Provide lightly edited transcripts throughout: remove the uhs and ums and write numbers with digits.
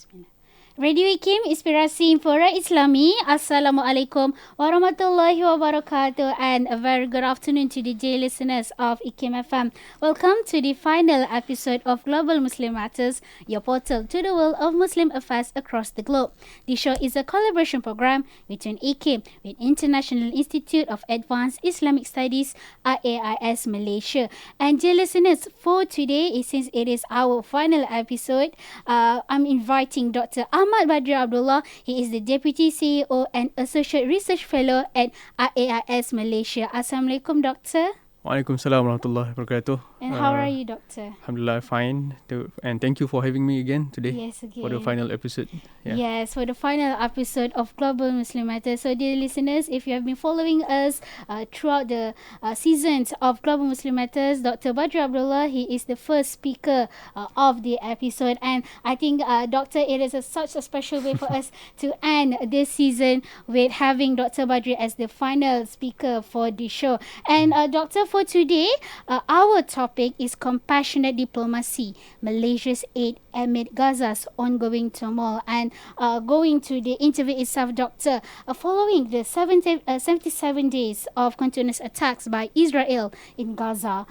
Bismillah. Radio IKIM, Inspirasi Fora Islami. Assalamualaikum warahmatullahi wabarakatuh, and a very good afternoon to the dear listeners of IKIM FM. Welcome to the final episode of Global Muslim Matters, your portal to the world of Muslim affairs across the globe. This show is a collaboration program between IKIM with International Institute of Advanced Islamic Studies, IAIS Malaysia. And dear listeners, for today, since it is our final episode, I'm inviting Dr. Ahmad Badri Abdullah. He is the Deputy CEO and Associate Research Fellow at IAIS Malaysia. Assalamualaikum, Doctor. Waalaikumsalam warahmatullahi wabarakatuh. And how are you, Doctor? Alhamdulillah, fine. And thank you for having me again today. Yes, again. For the final episode. Yeah. Yes, for the final episode of Global Muslim Matters. So, dear listeners, if you have been following us throughout the seasons of Global Muslim Matters, Dr. Badri Abdullah, he is the first speaker of the episode. And I think, Doctor, it is such a special way for us to end this season with having Dr. Badri as the final speaker for the show. And, Doctor, for today, our topic is compassionate diplomacy, Malaysia's aid amid Gaza's ongoing turmoil. And going to the interview itself, Doctor, following the 77 days of continuous attacks by Israel in Gaza,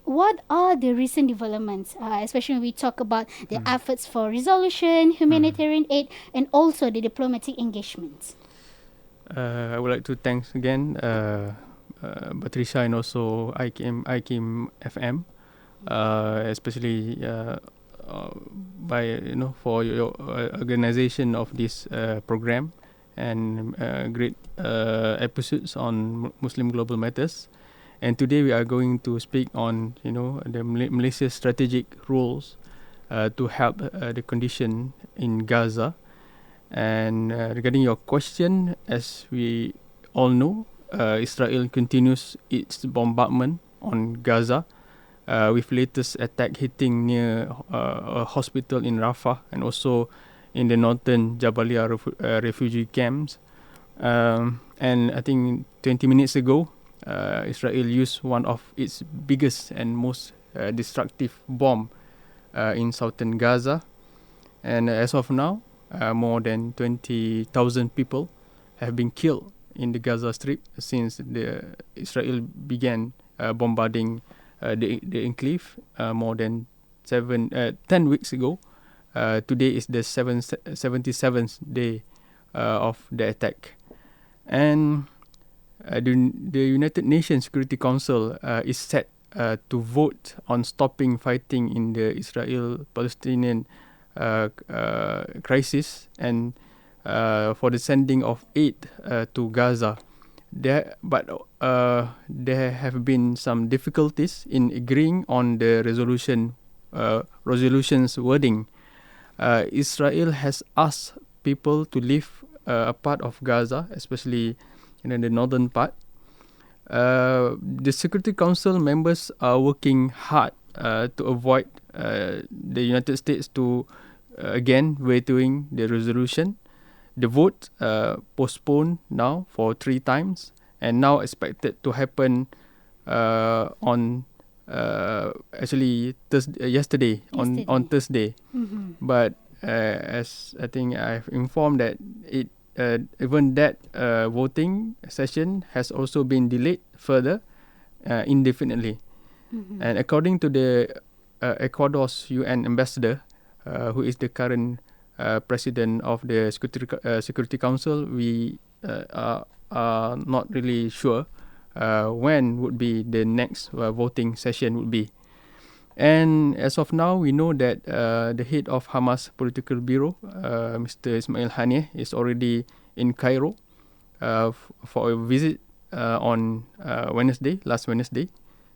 what are the recent developments, especially when we talk about the efforts for resolution, humanitarian aid, and also the diplomatic engagements? I would like to thanks again Batrisha and also IKIM FM, especially by for your organization of this program and great episodes on Muslim global matters. And today we are going to speak on the Malaysia's strategic roles to help the condition in Gaza. And regarding your question, as we all know, Israel continues its bombardment on Gaza, with latest attack hitting near a hospital in Rafah and also in the northern Jabalia refugee camps. And I think 20 minutes ago, Israel used one of its biggest and most destructive bomb in southern Gaza. And as of now, more than 20,000 people have been killed in the Gaza Strip since Israel began bombarding the enclave more than 10 weeks ago. Today is the 77th day of the attack. And the United Nations Security Council is set to vote on stopping fighting in the Israel-Palestinian crisis and for the sending of aid to Gaza. There have been some difficulties in agreeing on the resolution's wording. Israel has asked people to leave a part of Gaza, especially in the northern part. The Security Council members are working hard to avoid the United States to again vetoing the resolution. The vote postponed now for 3 times and now expected to happen on yesterday. On Thursday. Mm-hmm. But as I think I've informed that even that voting session has also been delayed further indefinitely. Mm-hmm. And according to the Ecuador's UN ambassador, who is the current president of the Security Council, we are not really sure when would be the next voting session would be. And as of now, we know that the head of Hamas Political Bureau, Mr. Ismail Haniyeh, is already in Cairo for a visit on last Wednesday,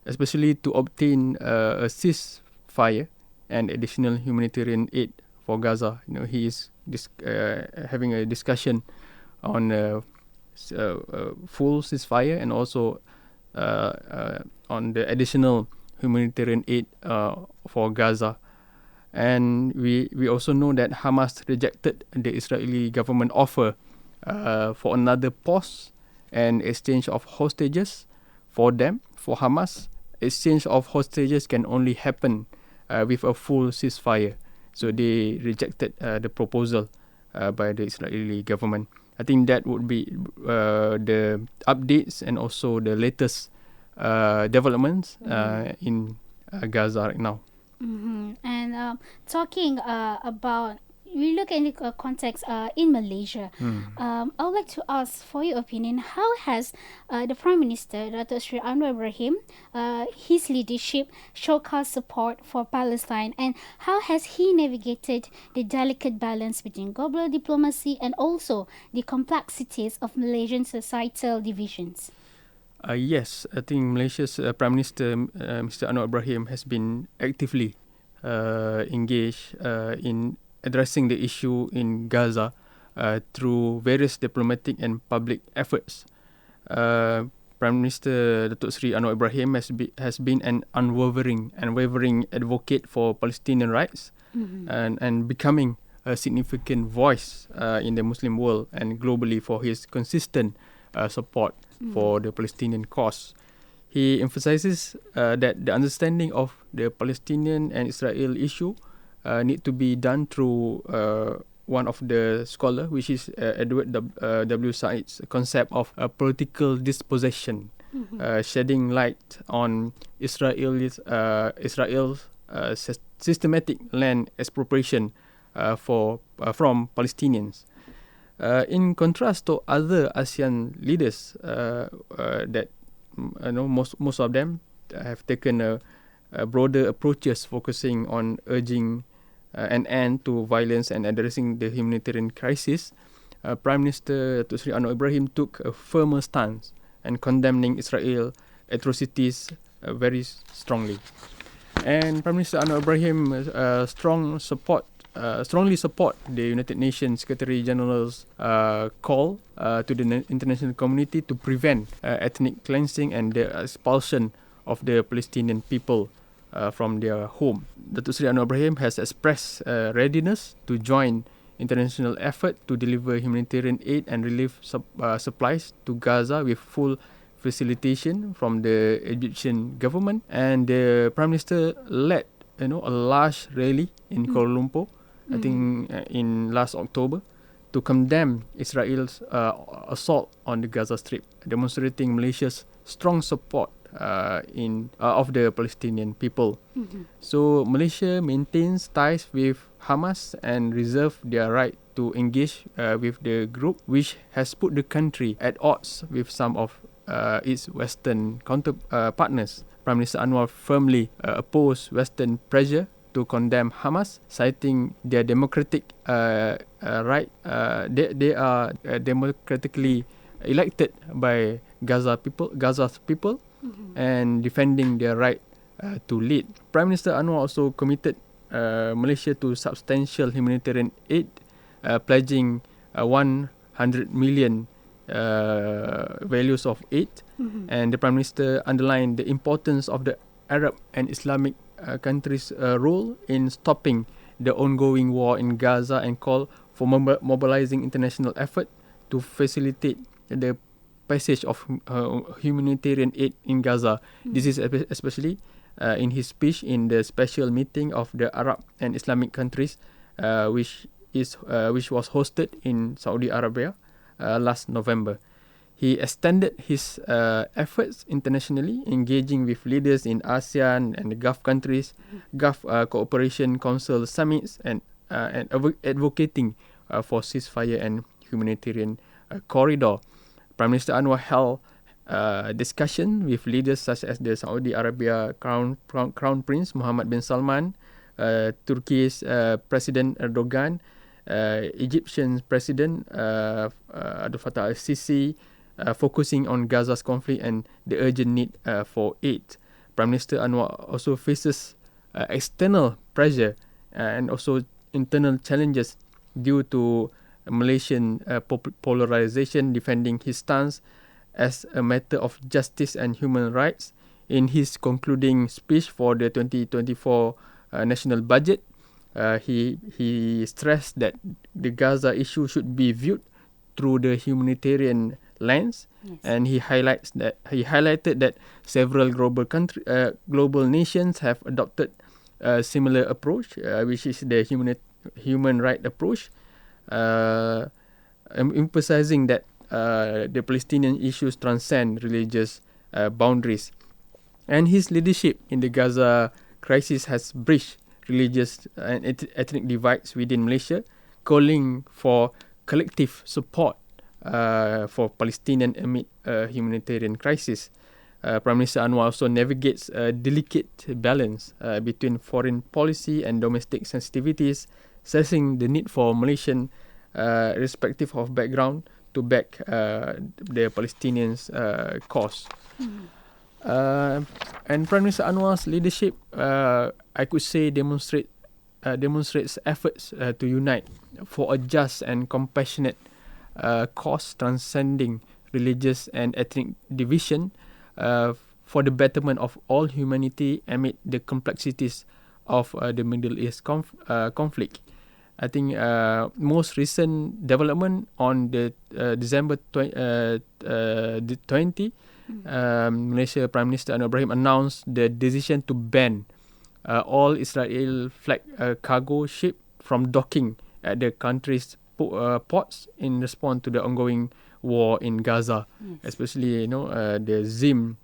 especially to obtain a ceasefire and additional humanitarian aid for Gaza. He is having a discussion on full ceasefire and also on the additional humanitarian aid for Gaza. And we also know that Hamas rejected the Israeli government offer for another pause and exchange of hostages for them. For Hamas, exchange of hostages can only happen with a full ceasefire. So they rejected the proposal by the Israeli government. I think that would be the updates and also the latest developments in Gaza right now. And talking about, we look in the context in Malaysia. I would like to ask for your opinion. How has the Prime Minister, Dato' Sri Anwar Ibrahim, his leadership showcased support for Palestine, and how has he navigated the delicate balance between global diplomacy and also the complexities of Malaysian societal divisions? Yes, I think Malaysia's Prime Minister, Mr. Anwar Ibrahim, has been actively engaged in addressing the issue in Gaza through various diplomatic and public efforts. Prime Minister Datuk Seri Anwar Ibrahim has been an unwavering advocate for Palestinian rights and becoming a significant voice in the Muslim world and globally for his consistent support for the Palestinian cause. He emphasizes that the understanding of the Palestinian and Israel issue need to be done through one of the scholar, which is Edward W. Said's concept of a political dispossession, shedding light on Israel's systematic land expropriation from Palestinians. In contrast to other ASEAN leaders that most of them have taken a broader approaches focusing on urging an end to violence and addressing the humanitarian crisis, Prime Minister Datuk Seri Anwar Ibrahim took a firmer stance and condemning Israel atrocities very strongly. And Prime Minister Anwar Ibrahim strongly support the United Nations Secretary General's call to the international community to prevent ethnic cleansing and the expulsion of the Palestinian people from their home. Datuk Seri Anwar Ibrahim has expressed readiness to join international effort to deliver humanitarian aid and relief supplies to Gaza with full facilitation from the Egyptian government. And the Prime Minister led a large rally in Kuala Lumpur, I think in last October, to condemn Israel's assault on the Gaza Strip, demonstrating Malaysia's strong support of the Palestinian people. So Malaysia maintains ties with Hamas and reserve their right to engage with the group, which has put the country at odds with some of its Western partners. Prime Minister Anwar firmly opposed Western pressure to condemn Hamas, citing their democratic right. They are democratically elected by Gaza's people, and defending their right to lead. Prime Minister Anwar also committed Malaysia to substantial humanitarian aid, pledging 100 million values of aid. And the Prime Minister underlined the importance of the Arab and Islamic countries' role in stopping the ongoing war in Gaza and called for mobilizing international effort to facilitate the passage of humanitarian aid in Gaza. This is especially in his speech in the special meeting of the Arab and Islamic countries, which was hosted in Saudi Arabia last November. He extended his efforts internationally, engaging with leaders in ASEAN and the Gulf countries, Gulf Cooperation Council summits, and advocating for ceasefire and humanitarian corridor. Prime Minister Anwar held discussion with leaders such as the Saudi Arabia Crown Prince Mohammed bin Salman, Turkey's President Erdogan, Egyptian President Abdel Fattah al-Sisi, focusing on Gaza's conflict and the urgent need for aid. Prime Minister Anwar also faces external pressure and also internal challenges due to Malaysian polarization, defending his stance as a matter of justice and human rights. In his concluding speech for the 2024 national budget, he stressed that the Gaza issue should be viewed through the humanitarian lens, and he highlighted that several global nations have adopted a similar approach, which is the human right approach, emphasizing that the Palestinian issues transcend religious boundaries. And his leadership in the Gaza crisis has bridged religious and ethnic divides within Malaysia, calling for collective support for Palestinian amid a humanitarian crisis. Prime Minister Anwar also navigates a delicate balance between foreign policy and domestic sensitivities, stressing the need for Malaysian, irrespective of background, to back the Palestinians' cause. And Prime Minister Anwar's leadership, I could say, demonstrates efforts to unite for a just and compassionate cause transcending religious and ethnic division, for the betterment of all humanity amid the complexities of the Middle East conflict. I think most recent development on the December 20, Malaysia Prime Minister Anwar Ibrahim announced the decision to ban all Israel flag cargo ship from docking at the country's ports in response to the ongoing war in Gaza, especially the Zim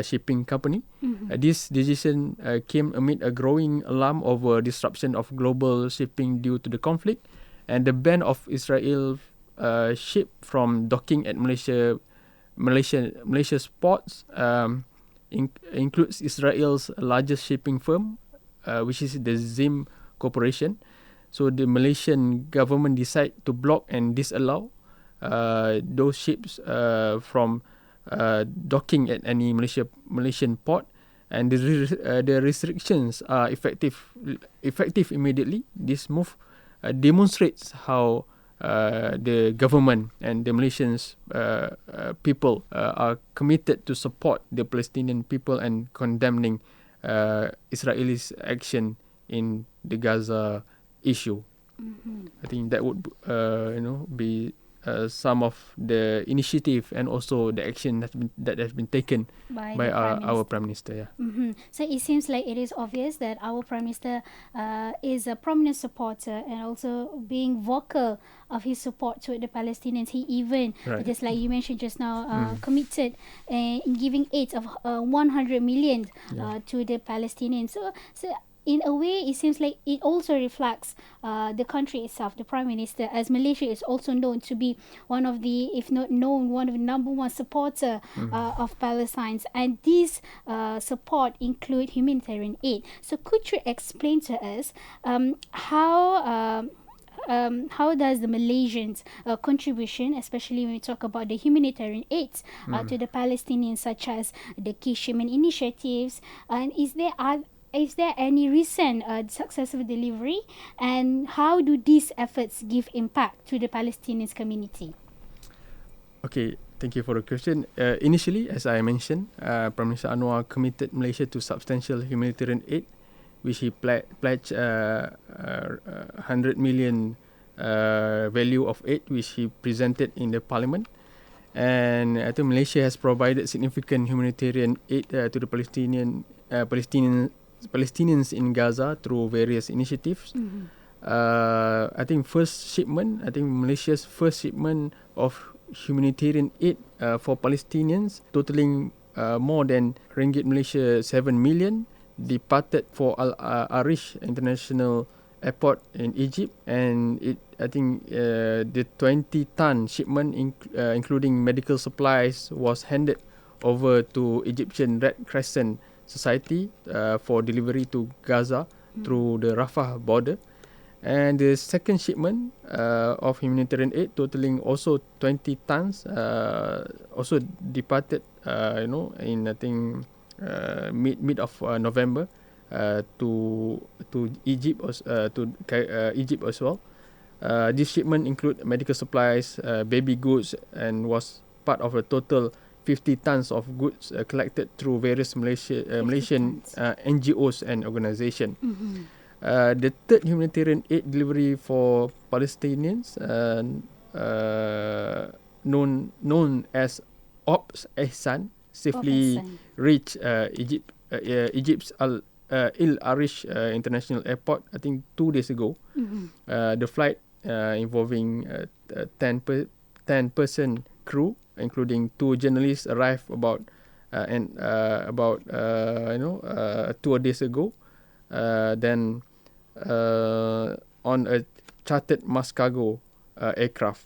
shipping company. This decision came amid a growing alarm over disruption of global shipping due to the conflict, and the ban of Israel ship from docking at Malaysia's ports includes Israel's largest shipping firm, which is the Zim Corporation. So the Malaysian government decided to block and disallow those ships from docking at any Malaysian port, and the restrictions are effective immediately. This move demonstrates how the government and the Malaysian people are committed to support the Palestinian people and condemning Israel's action in the Gaza issue. I think that would be some of the initiative and also the action that has been taken by our Prime Minister. So it seems like it is obvious that our Prime Minister is a prominent supporter and also being vocal of his support to the Palestinians. He even, just like you mentioned just now, committed in giving aid of 100 million to the Palestinians. So in a way, it seems like it also reflects the country itself, the Prime Minister, as Malaysia is also known to be one of the, if not known, one of the number one supporter of Palestinians. And this support include humanitarian aid. So could you explain to us how does the Malaysians' contribution, especially when we talk about the humanitarian aids to the Palestinians, such as the key shipment initiatives, and is there any recent successful delivery, and how do these efforts give impact to the Palestinian community? Okay, thank you for the question. Initially, as I mentioned, Prime Minister Anwar committed Malaysia to substantial humanitarian aid, which he pledged 100 million value of aid, which he presented in the parliament. And I think Malaysia has provided significant humanitarian aid to the Palestinians in Gaza through various initiatives. I think Malaysia's first shipment of humanitarian aid for Palestinians totaling more than ringgit Malaysia 7 million departed for Al Arish International Airport in Egypt, and the 20-ton shipment including medical supplies was handed over to Egyptian Red Crescent Society for delivery to Gaza through the Rafah border. And the second shipment of humanitarian aid totaling also 20 tons also departed in mid of November to Egypt Egypt as well. This shipment include medical supplies, baby goods, and was part of a total 50 tons of goods collected through various Malaysian NGOs and organizations. The third humanitarian aid delivery for Palestinians, known as Ops Ehsan, safely reached Egypt's Al Il Arish International Airport, I think 2 days ago. The flight involving 10-person crew, including 2 journalists, arrived about 2 days ago. Then on a chartered mass cargo aircraft.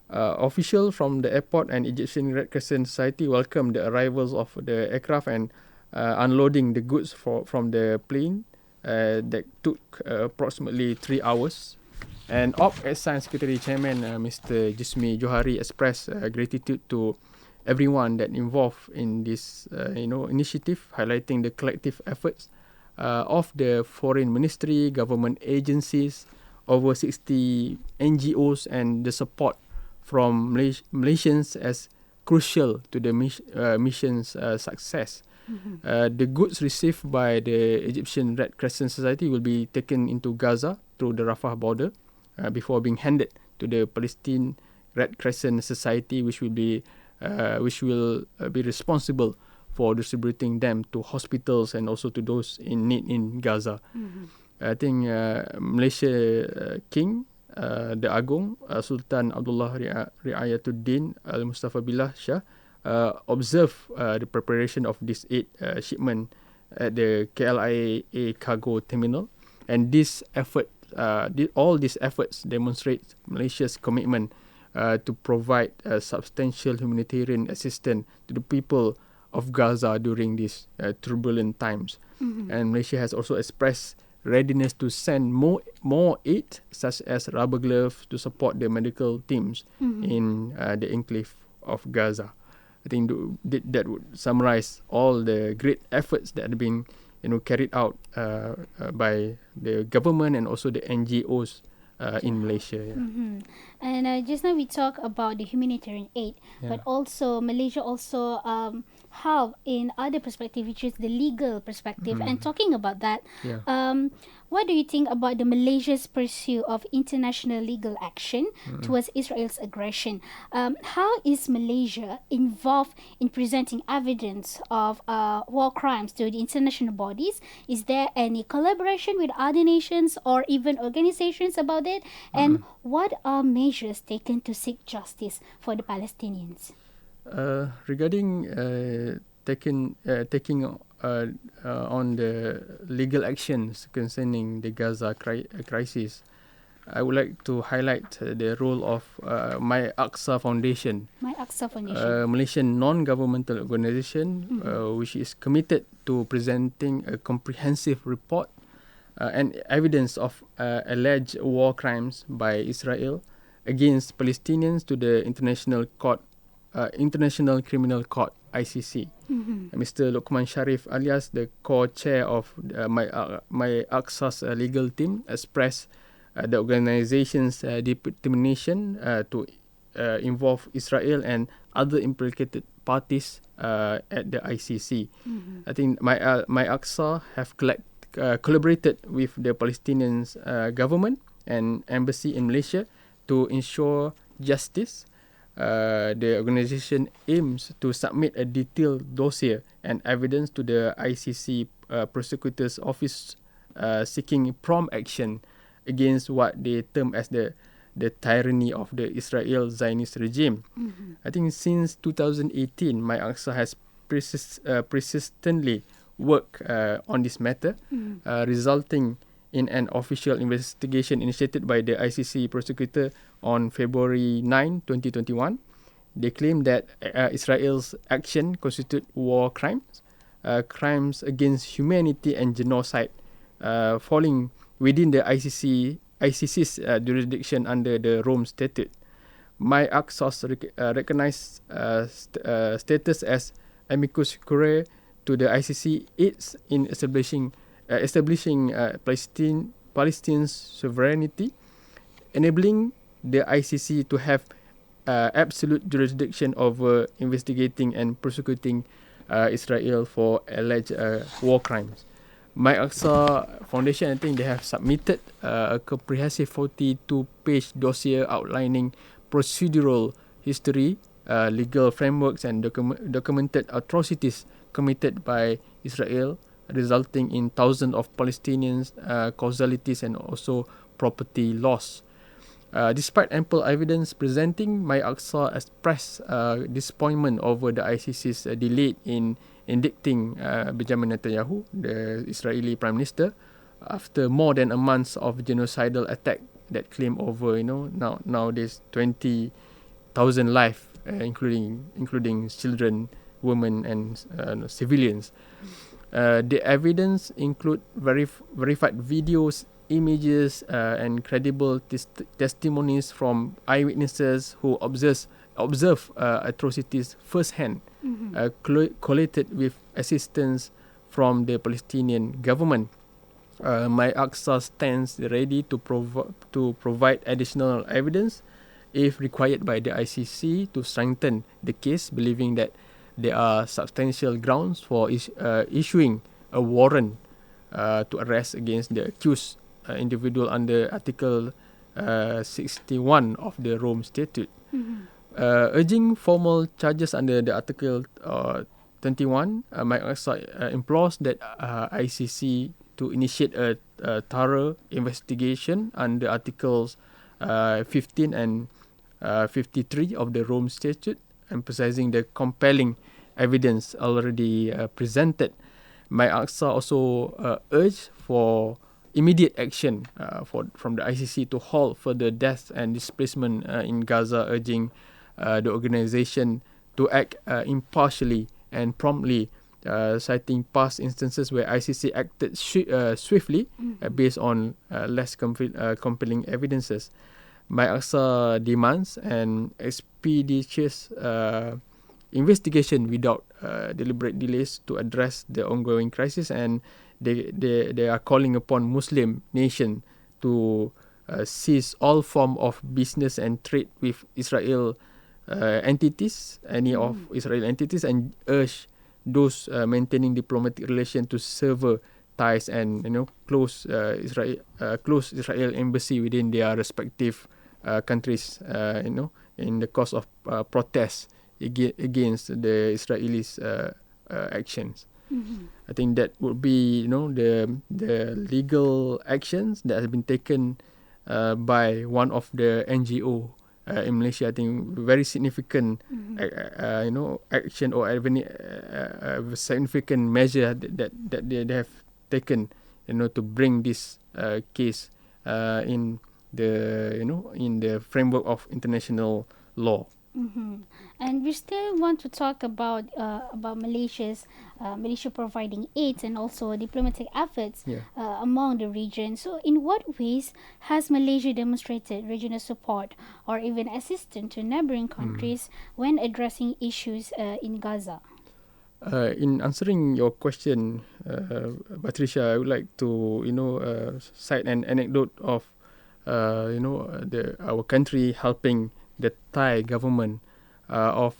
Officials from the airport and Egyptian Red Crescent Society welcomed the arrivals of the aircraft and unloading the goods from the plane that took approximately 3 hours. And Science Secretary Chairman Mr. Jismi Johari expressed gratitude to everyone that involved in this initiative, highlighting the collective efforts of the Foreign Ministry, government agencies, over 60 NGOs, and the support from Malaysians as crucial to the mission's success. The goods received by the Egyptian Red Crescent Society will be taken into Gaza through the Rafah border before being handed to the Palestinian Red Crescent Society, which will be responsible for distributing them to hospitals and also to those in need in Gaza. I think Malaysia King, the Agong Sultan Abdullah Riayatuddin Al Mustafa Billah Shah observed the preparation of this aid shipment at the KLIA cargo terminal, and all these efforts demonstrate Malaysia's commitment to provide substantial humanitarian assistance to the people of Gaza during these turbulent times. And Malaysia has also expressed readiness to send more aid, such as rubber gloves, to support the medical teams in the enclave of Gaza. I think that would summarize all the great efforts that have been carried out by the government and also the NGOs in Malaysia. And just now we talk about the humanitarian aid, but also Malaysia also have in other perspective, which is the legal perspective. And talking about that, what do you think about the Malaysia's pursuit of international legal action towards Israel's aggression? How is Malaysia involved in presenting evidence of war crimes to the international bodies? Is there any collaboration with other nations or even organizations about it? And what are measures taken to seek justice for the Palestinians? Regarding taking on the legal actions concerning the Gaza crisis, I would like to highlight the role of My Aqsa Foundation, Malaysian non-governmental organization, which is committed to presenting a comprehensive report and evidence of alleged war crimes by Israel against Palestinians to the International Criminal Court (ICC). Mr. Luqman Sharif, alias the co-chair of My Aqsa's legal team, expressed the organization's determination to involve Israel and other implicated parties at the ICC. I think My Aqsa have collaborated with the Palestinian government and embassy in Malaysia to ensure justice. The organization aims to submit a detailed dossier and evidence to the ICC prosecutor's office, seeking prompt action against what they term as the tyranny of the Israel Zionist regime. I think since 2018, My Aqsa has persistently worked on this matter, resulting in an official investigation initiated by the ICC prosecutor on February 9, 2021. They claim that Israel's action constitute war crimes, crimes against humanity and genocide, falling within the ICC's jurisdiction under the Rome Statute. My Aqsa's recognized status as amicus curiae to the ICC aids in establishing Palestine's sovereignty, enabling the ICC to have absolute jurisdiction over investigating and prosecuting Israel for alleged war crimes. My Aqsa Foundation, I think they have submitted a comprehensive 42-page dossier outlining procedural history, legal frameworks, and documented atrocities committed by Israel resulting in thousands of Palestinians causalities and also property loss. Despite ample evidence presenting, my Aqsa expressed disappointment over the ICC's delayed in indicting Benjamin Netanyahu, the Israeli Prime Minister, after more than a month of genocidal attack that claim over, nowadays 20,000 lives, including children, women, and civilians. The evidence include verified videos, images, and credible testimonies from eyewitnesses who observe atrocities firsthand, collated with assistance from the Palestinian government. My Aqsa stands ready to provide additional evidence if required by the ICC to strengthen the case, believing that there are substantial grounds for issuing a warrant to arrest against the accused individual under Article 61 of the Rome Statute. Urging formal charges under the Article 21, my Aqsa implores that ICC to initiate a thorough investigation under Articles 15 and 53 of the Rome Statute, emphasizing the compelling evidence already presented. My Aqsa also urged for immediate action from the ICC to halt further deaths and displacement in Gaza, urging the organization to act impartially and promptly, citing past instances where ICC acted swiftly based on less compelling evidences. My Aqsa demands an expeditious investigation without deliberate delays to address the ongoing crisis, and they are calling upon Muslim nation to cease all form of business and trade with Israel entities, and urge those maintaining diplomatic relations to sever ties and close Israel embassy within their respective countries, in the course of protests against the Israelis actions. I think that would be the legal actions that has been taken by one of the NGO in Malaysia. I think very significant action or significant measure that they have taken to bring this case in the framework of international law. And we still want to talk about Malaysia providing aid and also diplomatic efforts among the region. So, in what ways has Malaysia demonstrated regional support or even assistance to neighboring countries when addressing issues in Gaza? In answering your question, Patricia, I would like to cite an anecdote of our country helping the Thai government of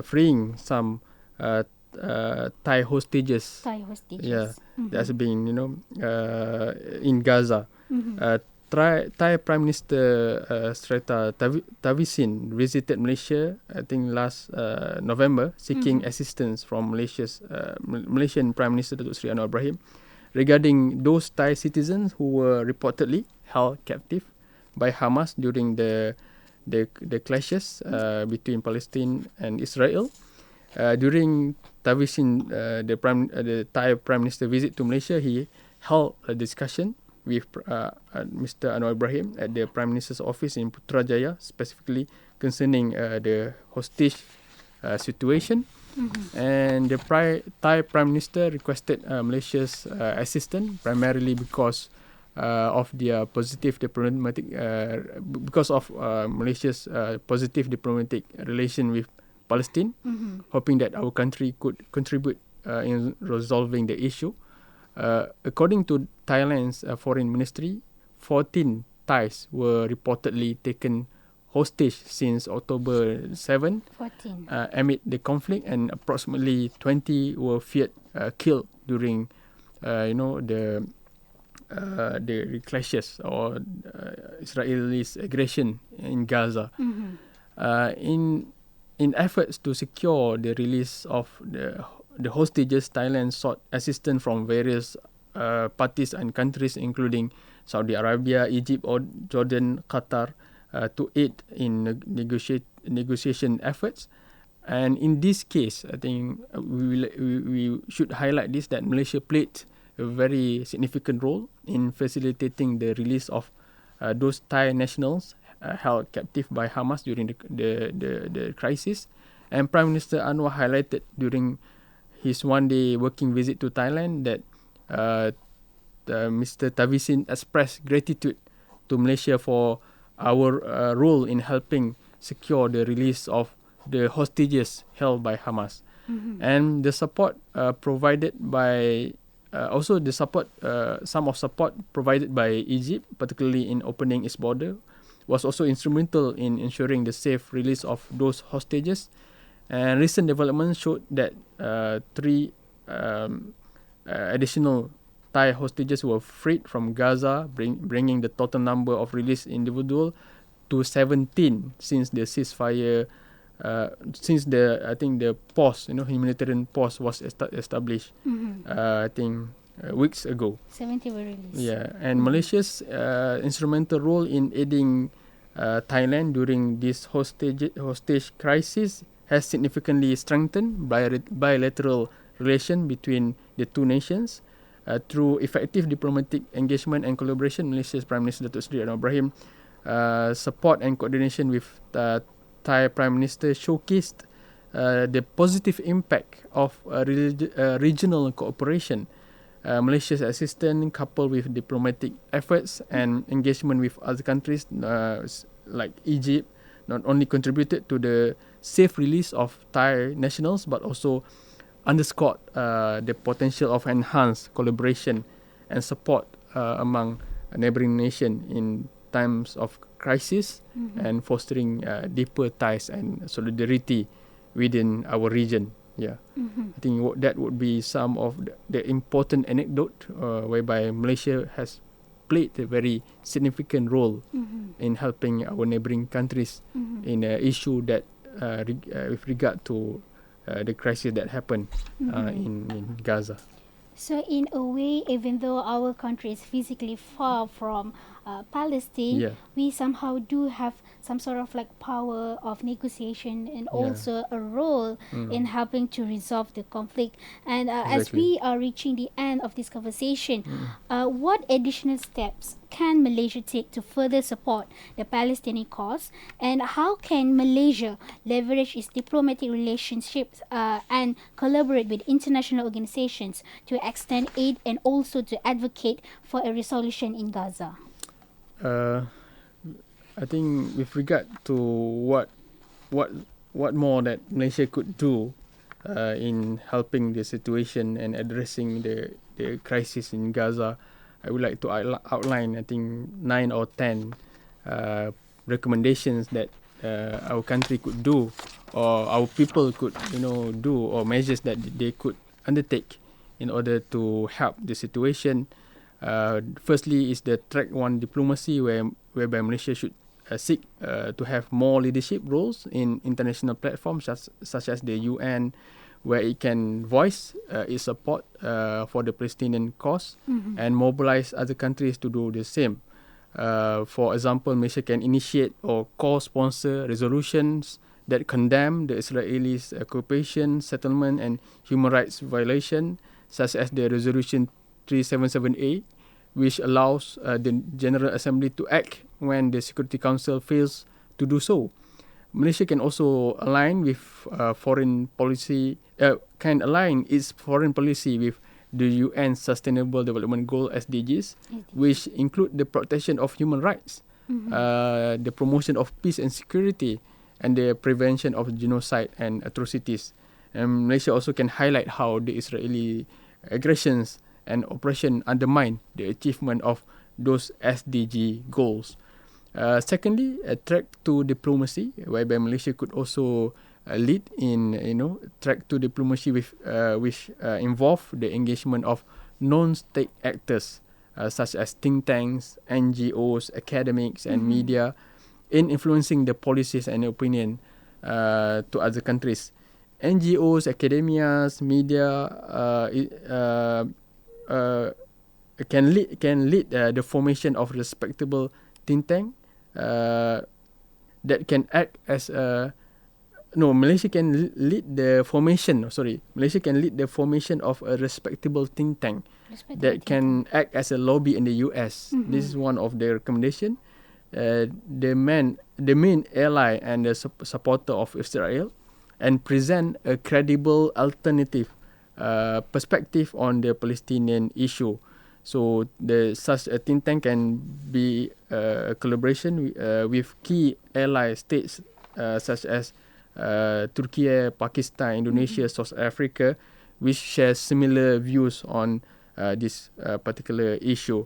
freeing some Thai hostages. Yeah, that's been in Gaza. Thai Prime Minister Srettha Thavisin visited Malaysia, I think last November, seeking assistance from Malaysian Prime Minister Datuk Seri Anwar Ibrahim regarding those Thai citizens who were reportedly held captive by Hamas during the clashes between Palestine and Israel. During Thavisin, the Thai Prime Minister visit to Malaysia, he held a discussion with Mr. Anwar Ibrahim at the Prime Minister's office in Putrajaya, specifically concerning the hostage situation. And the Thai Prime Minister requested Malaysia's assistance primarily because of their positive diplomatic, because of Malaysia's positive diplomatic relation with Palestine, hoping that our country could contribute in resolving the issue. According to Thailand's foreign ministry, 14 Thais were reportedly taken hostage since October 7 amid the conflict, and approximately 20 were feared killed during the clashes or Israel's aggression in Gaza. In efforts to secure the release of the the hostages, Thailand sought assistance from various parties and countries, including Saudi Arabia, Egypt, or Jordan, Qatar, to aid in negotiation efforts. And in this case, I think we should highlight this, that Malaysia played a very significant role in facilitating the release of those Thai nationals held captive by Hamas during the crisis. And Prime Minister Anwar highlighted during his one-day working visit to Thailand that Mr. Tavisin expressed gratitude to Malaysia for our role in helping secure the release of the hostages held by Hamas. And the support provided by some of support provided by Egypt, particularly in opening its border, was also instrumental in ensuring the safe release of those hostages. And recent developments showed that 3 additional Thai hostages were freed from Gaza, bringing the total number of released individuals to 17 since the ceasefire. Since the pause, humanitarian pause was established, I think weeks ago. 70 were released. Yeah, and Malaysia's instrumental role in aiding Thailand during this hostage crisis has significantly strengthened bilateral relation between the two nations. Through effective diplomatic engagement and collaboration, Malaysia's Prime Minister Datuk Seri Anwar Ibrahim support and coordination with Thai Prime Minister showcased the positive impact of regional cooperation. Malaysia's assistance, coupled with diplomatic efforts and engagement with other countries like Egypt, not only contributed to the safe release of Thai nationals, but also underscored the potential of enhanced collaboration and support among neighboring nations in times of crisis, and fostering deeper ties and solidarity within our region. Yeah, I think that would be some of the important anecdote whereby Malaysia has played a very significant role in helping our neighboring countries in an issue that with regard to the crisis that happened in Gaza. So in a way, even though our country is physically far from Palestine, we somehow do have some sort of like power of negotiation and also a role in helping to resolve the conflict. And as we are reaching the end of this conversation, what additional steps can Malaysia take to further support the Palestinian cause, and how can Malaysia leverage its diplomatic relationships and collaborate with international organizations to extend aid and also to advocate for a resolution in Gaza? I think with regard to what more that Malaysia could do in helping the situation and addressing the crisis in Gaza, I would like to outline, I think, 9 or 10 recommendations that our country could do, or our people could, do, or measures that they could undertake in order to help the situation. Firstly is the track 1 diplomacy, whereby Malaysia should seek to have more leadership roles in international platforms such as the UN, where it can voice its support for the Palestinian cause and mobilize other countries to do the same. For example, Malaysia can initiate or co-sponsor resolutions that condemn the Israelis' occupation, settlement and human rights violation, such as the Resolution 377A, which allows the General Assembly to act when the Security Council fails to do so. Malaysia can also align with foreign policy, align its foreign policy with the UN Sustainable Development Goal (SDGs), which include the protection of human rights, the promotion of peace and security, and the prevention of genocide and atrocities. And Malaysia also can highlight how the Israeli aggressions and oppression undermine the achievement of those SDG goals. Secondly, a track to diplomacy, whereby Malaysia could also lead in, track to diplomacy which involve the engagement of non-state actors such as think tanks, NGOs, academics, and media in influencing the policies and opinion to other countries. NGOs, academias, media can lead the formation of respectable think tank that can act as a Malaysia can lead the formation. Malaysia can lead the formation of a respectable think tank that can act as a lobby in the US. This is one of the recommendation. The main ally and the supporter of Israel, and present a credible alternative perspective on the Palestinian issue. So such a think tank can be a collaboration with key ally states such as Turkey, Pakistan, Indonesia, South Africa, which share similar views on this particular issue.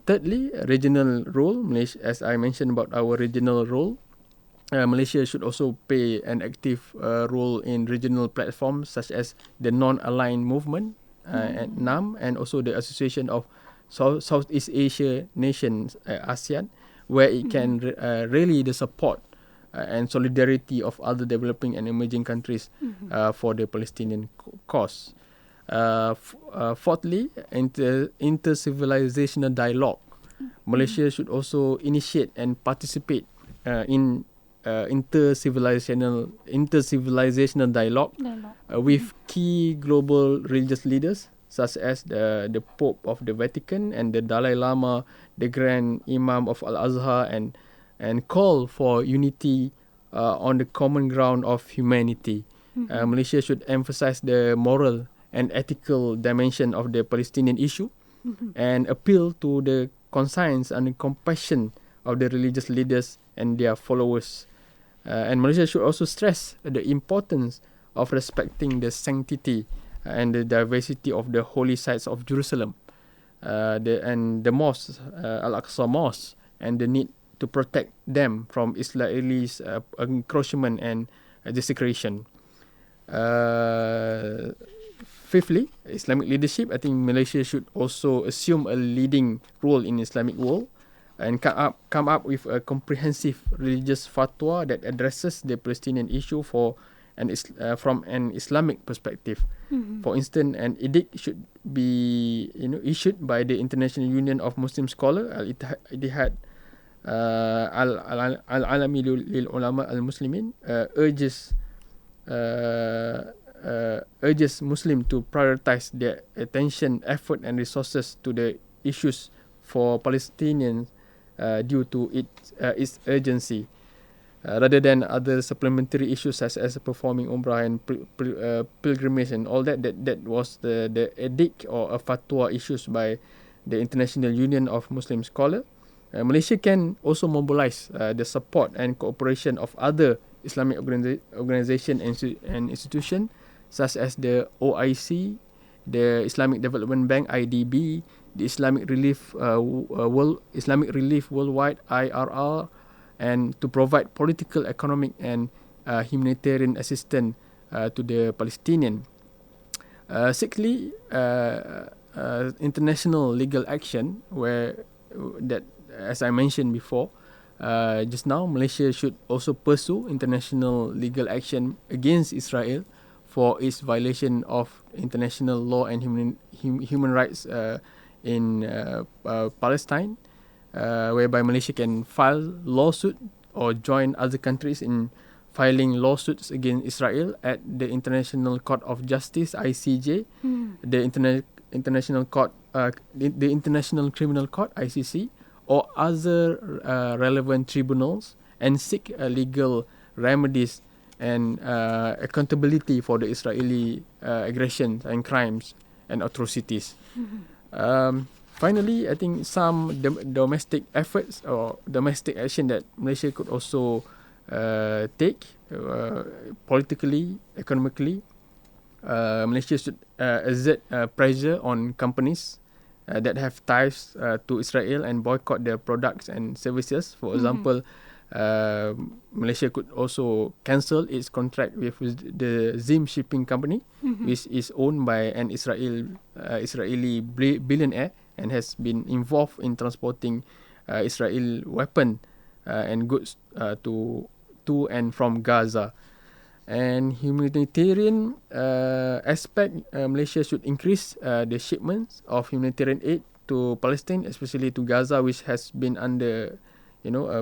Thirdly, regional role. Malaysia, as I mentioned about our regional role, Malaysia should also play an active role in regional platforms such as the Non-Aligned Movement, and NAM, and also the Association of Southeast Asia Nations, ASEAN, where it can rally the support and solidarity of other developing and emerging countries for the Palestinian cause. Fourthly, inter-civilizational dialogue. Malaysia should also initiate and participate in inter-civilizational dialogue with key global religious leaders such as the Pope of the Vatican and the Dalai Lama, the Grand Imam of Al-Azhar, and call for unity on the common ground of humanity. Malaysia should emphasize the moral and ethical dimension of the Palestinian issue and appeal to the conscience and the compassion of the religious leaders and their followers. And Malaysia should also stress the importance of respecting the sanctity and the diversity of the holy sites of Jerusalem, and the mosques, Al-Aqsa Mosque, and the need to protect them from Israelis' encroachment and desecration. Fifthly, Islamic leadership. I think Malaysia should also assume a leading role in Islamic world and come up with a comprehensive religious fatwa that addresses the Palestinian issue from an Islamic perspective. For instance, an edict should be issued by the International Union of Muslim Scholars, Al-Ittihad Al-Alami lil Ulama al-Muslimin, urges Muslims to prioritize their attention, effort, and resources to the issues for Palestinians due to its urgency, rather than other supplementary issues such as performing Umrah and pilgrimage and all that. That was the edict or a fatwa issued by the International Union of Muslim Scholars. Malaysia can also mobilize the support and cooperation of other Islamic organizations and institutions such as the OIC, the Islamic Development Bank (IDB), the Islamic Relief Worldwide (IRR), and to provide political, economic, and humanitarian assistance to the Palestinian. Sixthly, international legal action, as I mentioned before, just now, Malaysia should also pursue international legal action against Israel for its violation of international law and human rights in Palestine, whereby Malaysia can file lawsuit or join other countries in filing lawsuits against Israel at the International Court of Justice (ICJ), the International Criminal Court (ICC), or other relevant tribunals, and seek legal remedies and accountability for the Israeli aggressions and crimes and atrocities. Finally, I think some domestic efforts or domestic action that Malaysia could also take politically, economically. Malaysia should exert pressure on companies that have ties to Israel and boycott their products and services. For example, Malaysia could also cancel its contract with the Zim Shipping Company, which is owned by an Israeli billionaire and has been involved in transporting Israel weapon and goods to and from Gaza. And humanitarian aspect, Malaysia should increase the shipments of humanitarian aid to Palestine, especially to Gaza, which has been under,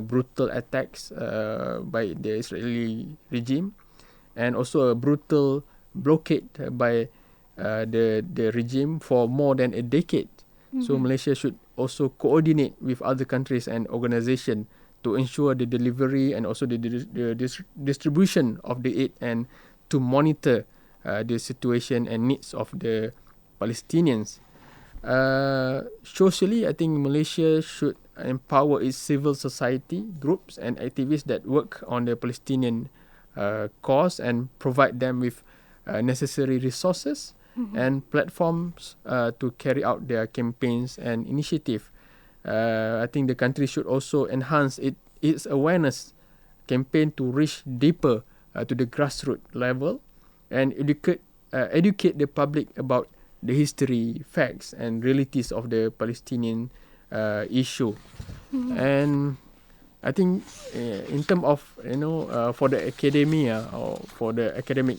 brutal attacks by the Israeli regime, and also a brutal blockade by the regime for more than a decade. So Malaysia should also coordinate with other countries and organizations to ensure the delivery and also the distribution of the aid, and to monitor the situation and needs of the Palestinians. Socially, I think Malaysia should empower its civil society groups and activists that work on the Palestinian cause, and provide them with necessary resources and platforms to carry out their campaigns and initiative. I think the country should also enhance its awareness campaign to reach deeper to the grassroots level, and educate the public about the history, facts, and realities of the Palestinian issue. And I think in terms of for the academia, or for the academic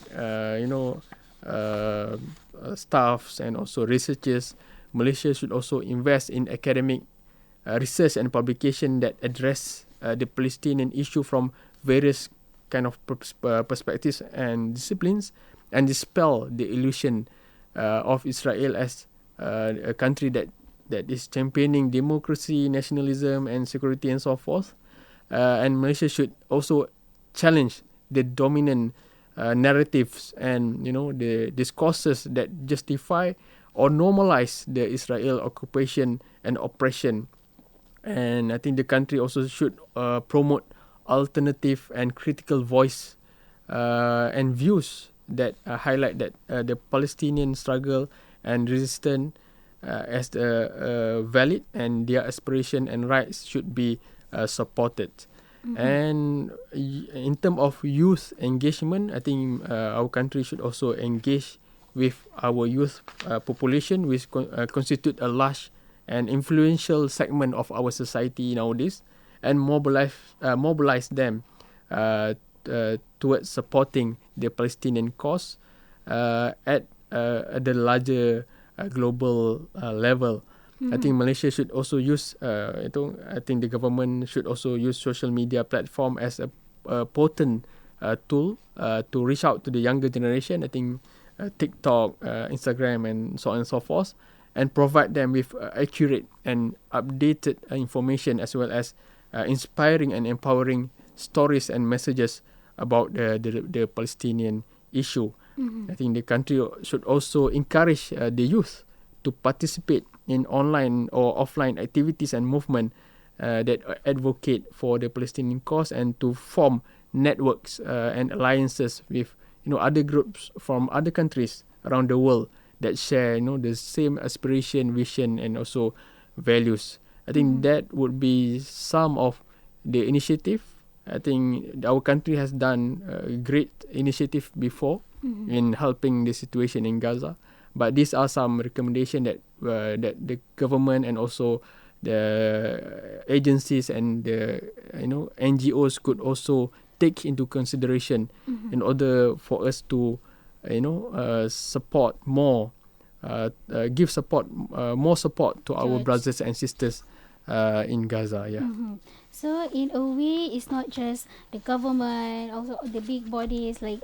staffs and also researchers, Malaysia should also invest in academic research and publication that address the Palestinian issue from various kind of perspectives and disciplines, and dispel the illusion of Israel as a country that is championing democracy, nationalism, and security, and so forth. And Malaysia should also challenge the dominant narratives and the discourses that justify or normalize the Israel occupation and oppression. And I think the country also should promote alternative and critical voice and views that highlight that the Palestinian struggle and resistance as valid, and their aspiration and rights should be supported. And in terms of youth engagement, I think our country should also engage with our youth population, which constitute a large and influential segment of our society nowadays, and mobilize them towards supporting the Palestinian cause at the larger global level. I think Malaysia should also use, I think the government should also use social media platform as a potent tool to reach out to the younger generation. I think TikTok, Instagram, and so on and so forth, and provide them with accurate and updated information, as well as inspiring and empowering stories and messages about the Palestinian issue. I think the country should also encourage the youth to participate in online or offline activities and movement that advocate for the Palestinian cause, and to form networks and alliances with other groups from other countries around the world that share the same aspiration, vision, and also values. I think that would be some of the initiative. I think our country has done a great initiative before in helping the situation in Gaza. But these are some recommendations that the government and also the agencies and the NGOs could also take into consideration in order for us to support more, give support, more support to our brothers and sisters in Gaza. Yeah. So in a way, it's not just the government, also the big bodies like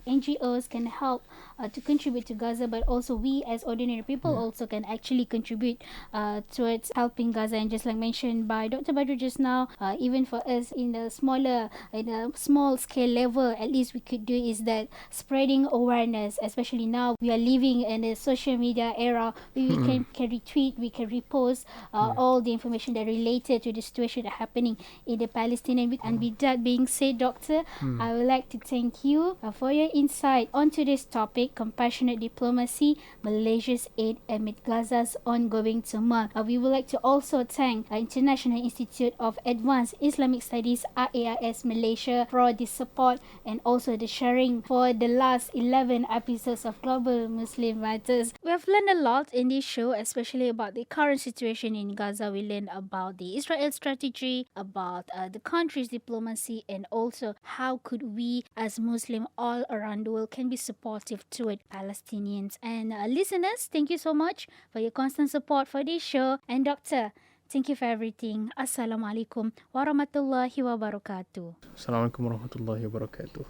NGOs can help to contribute to Gaza, but also we as ordinary people also can actually contribute towards helping Gaza. And just like mentioned by Dr. Badri just now, even for us in a small scale level, at least we could do is that spreading awareness, especially now we are living in a social media era. We can retweet, we can repost all the information that related to the situation that happening in the Palestinian. And with that being said, Doctor, I would like to thank you for your insight onto this topic, compassionate diplomacy, Malaysia's aid amid Gaza's ongoing turmoil. We would like to also thank International Institute of Advanced Islamic Studies, IAIS Malaysia, for the support and also the sharing for the last 11 episodes of Global Muslim Matters. We have learned a lot in this show, especially about the current situation in Gaza. We learned about the Israel strategy, about about the country's diplomacy, and also how could we as Muslim all around the world can be supportive toward Palestinians. And listeners, thank you so much for your constant support for this show. And Doctor, thank you for everything. Assalamualaikum warahmatullahi wabarakatuh. Assalamualaikum warahmatullahi wabarakatuh.